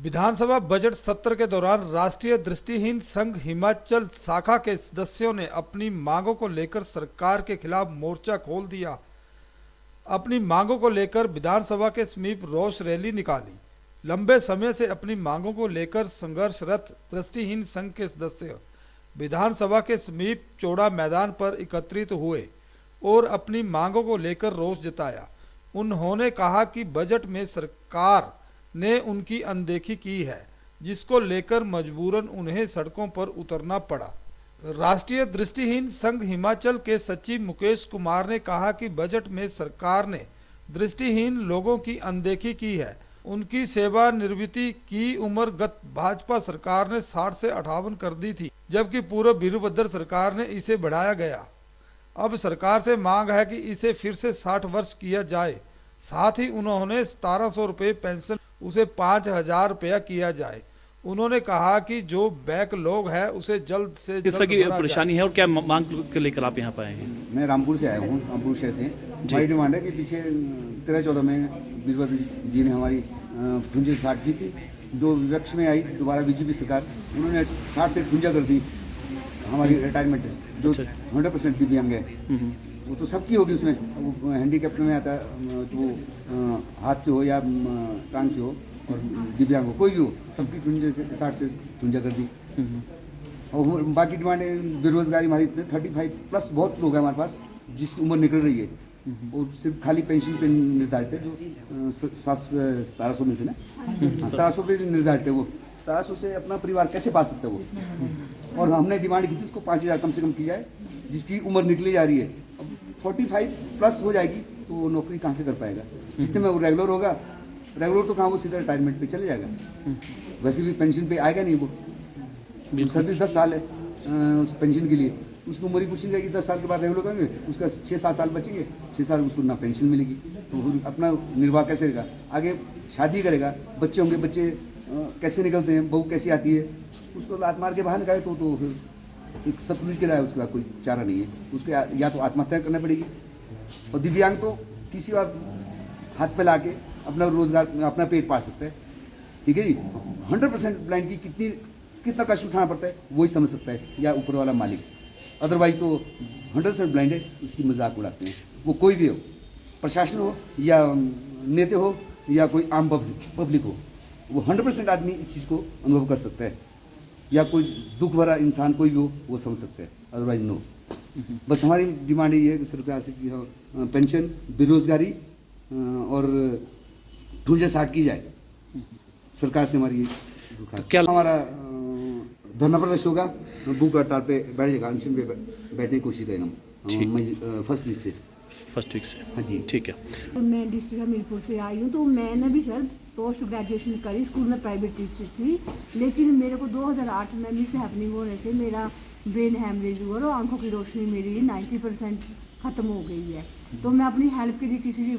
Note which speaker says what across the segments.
Speaker 1: विधानसभा budget सत्र के दौरान राष्ट्रीय दृष्टिहीन संघ हिमाचल शाखा के सदस्यों ने अपनी मांगों को लेकर सरकार के खिलाफ मोर्चा खोल दिया। अपनी मांगों को लेकर विधानसभा के समीप रोष रैली निकाली। लंबे समय से अपनी मांगों को लेकर संघर्षरत दृष्टिहीन संघ के सदस्य विधानसभा के समीप चौड़ा मैदान पर एकत्रित हुए और अपनी मांगों को लेकर रोष जताया। उन्होंने कहा कि बजट में सरकार ने उनकी अनदेखी की है, जिसको लेकर मजबूरन उन्हें सड़कों पर उतरना पड़ा। राष्ट्रीय दृष्टिहीन संघ हिमाचल के सचिव मुकेश कुमार ने कहा कि बजट में सरकार ने दृष्टिहीन लोगों की अनदेखी की है। उनकी सेवानिवृत्ति की उम्र गत भाजपा सरकार ने 60 से 58 कर दी थी, जबकि पूर्व वीरभद्र सरकार ने इसे बढ़ाया गया। अब सरकार से मांग है कि इसे फिर से 60 वर्ष किया जाए। साथ ही उन्होंने 1700 रुपये पेंशन उसे 5000 रुपया किया जाए। उन्होंने कहा कि जो बैकलॉग है उसे जल्द से
Speaker 2: किस तरह की परेशानी है और क्या मांग के लेकर आप यहाँ पर आए हैं?
Speaker 3: मैं रामपुर से आया हूँ, रामपुर शहर से। हमारी डिमांड है कि पीछे 13-14 में वीरभद्र जी ने हमारी ठुंजे 60 की थी। जो विपक्ष में आई दोबारा बीजेपी सरकार, उन्होंने 60 से ठुंजा कर दी हमारी रिटायरमेंट, जो 100% दिव्यांग है। वो तो सबकी होगी, उसमें वो हैंडीकैप्ट में आता है, तो वो हाथ से हो या टांग से हो और दिव्यांग हो, कोई भी हो, सबकी ठुंजे से 60 से ठुंजा कर दी। और बाकी डिमांड बेरोजगारी हमारी 35+ बहुत लोग हैं हमारे पास जिसकी उम्र निकल रही है, और सिर्फ खाली पेंशन पे निर्धारित है, जो 1700 में थे ना, 1700 पे निर्धारित है। वो 1700 से अपना परिवार कैसे पाल सकता है वो? और हमने डिमांड की थी उसको 5000 कम से कम की जाए, जिसकी उम्र निकली जा रही है। अब 45+ हो जाएगी तो वो नौकरी कहाँ से कर पाएगा? जितने में वो रेगुलर होगा, रेगुलर तो कहाँ, वो सीधा रिटायरमेंट पे चले जाएगा। वैसे भी पेंशन पे आएगा नहीं वो। सर्विस 10 साल है उस पेंशन के लिए, उसकी उम्र ही कुछ नहीं रहेगी। 10 साल के बाद रेगुलर करेंगे, उसका 6-7 साल बचेंगे, 6 साल उसको ना पेंशन मिलेगी, तो वो अपना निर्वाह कैसे करेगा? आगे शादी करेगा, बच्चे होंगे, बच्चे कैसे निकलते हैं, बहू कैसी आती है, उसको लात मार के बाहर निकाले तो फिर एक सतलुज के लिए उसके बाद कोई चारा नहीं है। उसके या तो आत्महत्या करना पड़ेगी, और दिव्यांग तो किसी और हाथ पे ला के अपना रोजगार, अपना पेट पाल सकता है। ठीक है जी। 100% ब्लाइंड की कितना कष्ट उठाना पड़ता है वही समझ सकता है, या ऊपर वाला मालिक। अदरवाइज तो 100% ब्लाइंड है, उसकी मजाक उड़ाते हैं। वो कोई भी हो, प्रशासन हो या नेता हो या कोई आम पब्लिक हो, वो 100% आदमी इस चीज़ को अनुभव कर सकता है, या कोई दुख भरा इंसान कोई भी हो वो समझ सकता है, अदरवाइज नो। बस हमारी डिमांड ये है कि सरकार से कि पेंशन, बेरोजगारी और ठुंजे 60 की जाए। सरकार से हमारी क्या हमारा धरना प्रदर्शन होगा, भूख हड़ताल पे बैठ जाएगा, अनशन पे बैठने की कोशिश करेंगे हम फर्स्ट वीक से।
Speaker 2: हाँ जी, ठीक है।
Speaker 4: मैं डिस्ट्रिक्ट हमीरपुर से आई हूँ। तो मैंने भी सर पोस्ट ग्रेजुएशन करी, स्कूल में प्राइवेट टीचर थी, लेकिन मेरे को 2008 में मिस हैपनिंग होने से मेरा ब्रेन हैमरेज हुआ और आंखों की रोशनी मेरी 90% ख़त्म हो गई है। तो मैं अपनी हेल्प के लिए किसी भी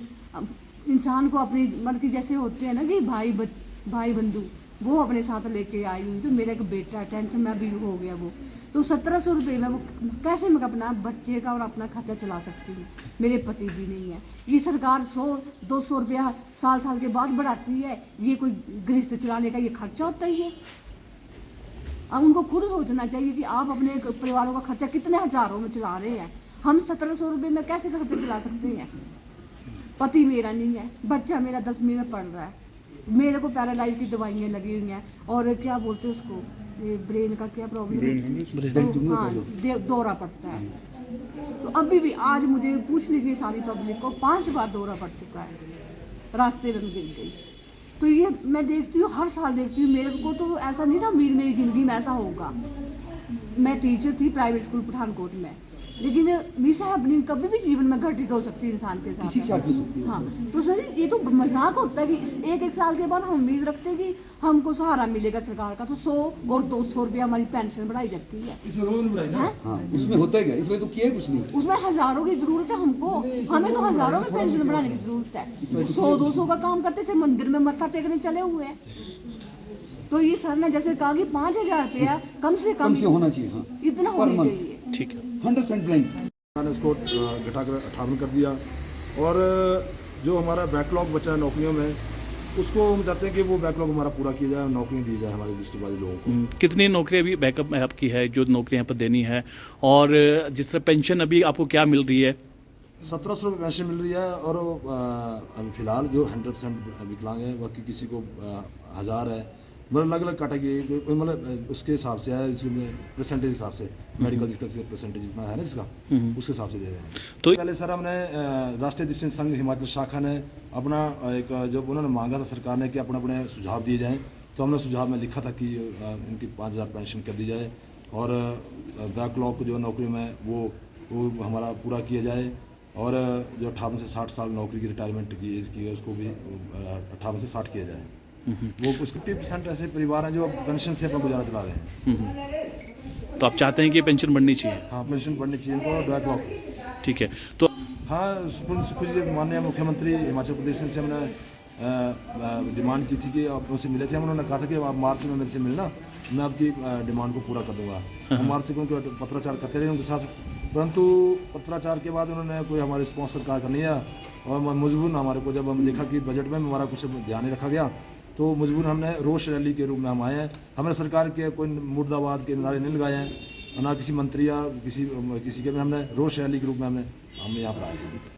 Speaker 4: इंसान को अपनी मतलब कि जैसे होते हैं ना कि भाई बंधु, वो अपने साथ लेके आई हुई। तो मेरा एक बेटा 10th में भी हो गया वो, तो 1700 रुपये में वो कैसे मैं अपना बच्चे का और अपना खर्चा चला सकती हूँ? मेरे पति भी नहीं है। ये सरकार 100-200 रुपया साल के बाद बढ़ाती है, ये कोई गृहस्थ चलाने का ये खर्चा होता ही है। अब उनको खुद सोचना चाहिए कि आप अपने परिवारों का खर्चा कितने हजारों में चला रहे हैं। हम 1700 रुपये में कैसे खर्चा चला सकते हैं? पति मेरा नहीं है, बच्चा मेरा 10वीं में पढ़ रहा है, मेरे को पैरालाइज की दवाइयाँ लगी हुई हैं, और क्या बोलते हैं उसको, ये ब्रेन का क्या प्रॉब्लम है, तो हाँ दौरा पड़ता है। तो अभी भी आज मुझे पूछने की सारी पब्लिक को 5 बार दौरा पड़ चुका है, रास्ते में गिर गई। तो ये मैं देखती हूँ, हर साल देखती हूँ। मेरे को तो ऐसा नहीं था मेरी ज़िंदगी में ऐसा होगा। मैं टीचर थी प्राइवेट स्कूल पठानकोट में, लेकिन मिस हैपनिंग कभी भी जीवन में घटित हो सकती है इंसान के साथ।
Speaker 3: किसी के साथ भी सकती है।
Speaker 4: हाँ, तो सर ये तो मजाक होता है कि एक साल के बाद हम उम्मीद रखते हैं कि हमको सहारा मिलेगा सरकार का, तो 100 और 200 रुपया हमारी पेंशन बढ़ाई जाती है।
Speaker 3: हाँ, उसमें होता है क्या? इसमें तो किया कुछ नहीं।
Speaker 4: उसमें हजारों की जरूरत है हमको, हमें तो हजारों में पेंशन बढ़ाने की जरूरत है। 100-200 का काम करते थे, मंदिर में मत्था टेकने चले हुए हैं। तो ये सर ने जैसे कहा कि 5000 रुपया कम से कम
Speaker 3: होना चाहिए। हाँ,
Speaker 4: इतना होना चाहिए।
Speaker 2: ठीक है।
Speaker 3: 100% ब्लाइंड
Speaker 5: मैंने उसको घटाकर 58 कर दिया, और जो हमारा बैकलॉग बचा है नौकरियों में उसको हम चाहते हैं कि वो बैकलॉग हमारा पूरा किया जाए, नौकरी दी जाए हमारे दृष्टिबाजी लोगों को।
Speaker 2: कितनी नौकरी अभी बैकअप में आपकी है जो नौकरी यहाँ पर देनी है, और जिस तरह पेंशन अभी आपको क्या मिल रही है?
Speaker 5: 1700 रुपये पेंशन मिल रही है, और अभी फिलहाल जो 100% विकलांग है, बाकी किसी को 1000 है, मतलब अलग अलग कैटेगरी, मतलब उसके हिसाब से है, इसमें परसेंटेज हिसाब से मेडिकल जिसका परसेंटेज जितना है ना इसका, उसके हिसाब से दे रहे हैं।
Speaker 2: तो
Speaker 5: पहले सर हमने राष्ट्रीय दृष्टि संघ हिमाचल शाखा ने अपना एक जब उन्होंने मांगा था सरकार ने कि अपने अपने सुझाव दिए जाएं, तो हमने सुझाव में लिखा था कि इनकी 5000 पेंशन कर दी जाए, और बैकलॉग जो नौकरी में वो हमारा पूरा किया जाए, और जो 58 से 60 साल नौकरी की रिटायरमेंट की एज की है उसको भी 58 से 60 किया जाए। वो कुछ 50% ऐसे परिवार हैं जो पेंशन से अपना गुजारा चला रहे हैं।
Speaker 2: तो आप चाहते हैं कि पेंशन बढ़नी चाहिए?
Speaker 5: हाँ, पेंशन बढ़नी चाहिए इनको, बैकलॉग।
Speaker 2: ठीक है। तो
Speaker 5: हाँ, कुछ माननीय मुख्यमंत्री हिमाचल प्रदेश से हमने डिमांड की थी कि आप उनसे मिले थे, उन्होंने कहा था कि आप मार्च में मेरे से मिलना, मैं आपकी डिमांड को पूरा कर दूंगा। हम मार्च से उनके पत्राचार करते रहे उनके साथ, परंतु पत्राचार के बाद उन्होंने कोई हमारे रिस्पॉन्स सरकार का नहीं आया, और मजबूरन हमारे को जब हम देखा कि बजट में हमारा कुछ ध्यान नहीं रखा गया, तो मजबूरन हमने रोष रैली के रूप में हम आए हैं। हमने सरकार के कोई मुर्दाबाद के नारे नहीं लगाए हैं, ना किसी मंत्री या किसी के भी, हमने रोष रैली के रूप में हम यहाँ पर आए हैं।